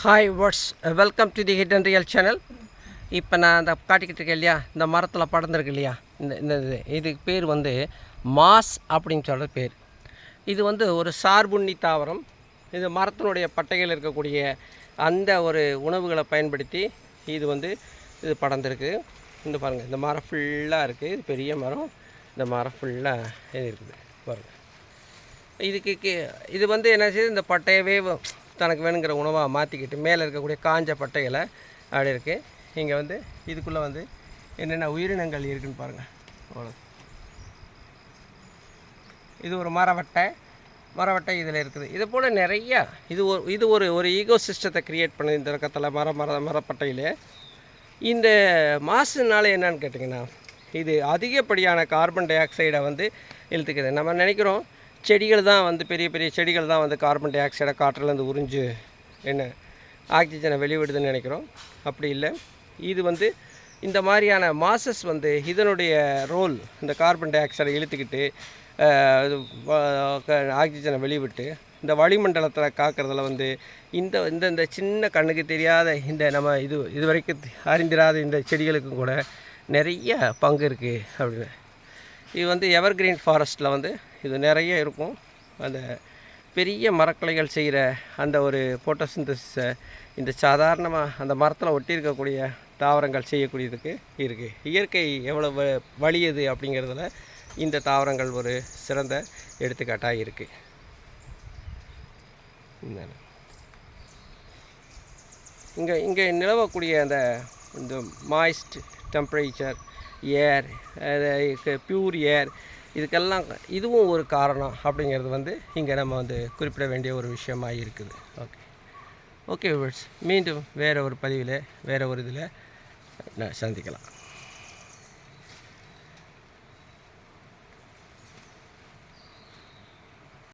Hi what's welcome to the hit and real channel. இப்போ நான் அந்த காட்டிக்கிட்டு இருக்கேன் இல்லையா, இந்த மரத்தில் படர்ந்துருக்கு இல்லையா, இந்த இதுக்கு பேர் வந்து மாஸ் அப்படின்னு சொல்கிற பேர். இது வந்து ஒரு சார்புண்ணி தாவரம். இது மரத்தினுடைய பட்டைகள் இருக்கக்கூடிய அந்த ஒரு உணவுகளை பயன்படுத்தி இது படர்ந்துருக்கு. இந்த பாருங்கள், இந்த மரம் ஃபுல்லாக இருக்குது. இது பெரிய மரம். இந்த மரம் ஃபுல்லாக இது இருக்குது பாருங்கள். இது என்ன செய்யுது, இந்த பட்டையவே தனக்கு வேணுங்கிற உணவாக மாற்றிக்கிட்டு மேலே இருக்கக்கூடிய காஞ்ச பட்டைகளை அப்படி இருக்குது. இங்கே இதுக்குள்ளே என்னென்ன உயிரினங்கள் இருக்குதுன்னு பாருங்கள். அவ்வளோ, இது ஒரு மரவட்டை இதில் இருக்குது. இது போல் நிறையா இது ஒரு ஈகோ சிஸ்டத்தை க்ரியேட் பண்ணி இந்த பக்கத்தில் மரப்பட்டையில். இந்த மாசுனால என்னன்னு கேட்டிங்கன்னா, இது அதிகப்படியான கார்பன் டை ஆக்சைடை இழுத்துக்குது. நம்ம நினைக்கிறோம் செடிகள் தான் பெரிய பெரிய செடிகள் தான் கார்பன் டை ஆக்சைடை காற்றுலேருந்து உறிஞ்சு ஆக்சிஜனை வெளிவிடுதுன்னு நினைக்கிறோம். அப்படி இல்லை. இது இந்த மாதிரியான மாசஸ் இதனுடைய ரோல், இந்த கார்பன் டை ஆக்சைடை இழுத்துக்கிட்டு ஆக்சிஜனை வெளிவிட்டு இந்த வளிமண்டலத்தில் காக்கிறதுல இந்த இந்த சின்ன கண்ணுக்கு தெரியாத நம்ம இது வரைக்கும் அறிந்திராத இந்த செடிகளுக்கும் கூட நிறைய பங்கு இருக்குது அப்படின்னு. இது எவர் கிரீன் ஃபாரஸ்ட்டில் இது நிறைய இருக்கும். அந்த பெரிய மரக்கிளைகள் செய்கிற அந்த ஒரு ஃபோட்டோசிந்தசிஸை இந்த சாதாரணமாக அந்த மரத்தில் ஒட்டி இருக்கக்கூடிய தாவரங்கள் செய்யக்கூடியதுக்கு இருக்குது. இயற்கை எவ்வளோ வலியது அப்படிங்கிறதுல இந்த தாவரங்கள் ஒரு சிறந்த எடுத்துக்காட்டாக இருக்குது. இங்கே நிலவக்கூடிய இந்த மாய்ஸ்ட் டெம்பரேச்சர், ஏர், பியூர் ஏர், இதுக்கெல்லாம் இதுவும் ஒரு காரணம் அப்படிங்கிறது இங்கே நம்ம குறிப்பிட வேண்டிய ஒரு விஷயமாக இருக்குது. ஓகே வியூவர்ஸ், மீண்டும் வேறு ஒரு பதிவில் வேறு ஒரு இதில் சந்திக்கலாம்.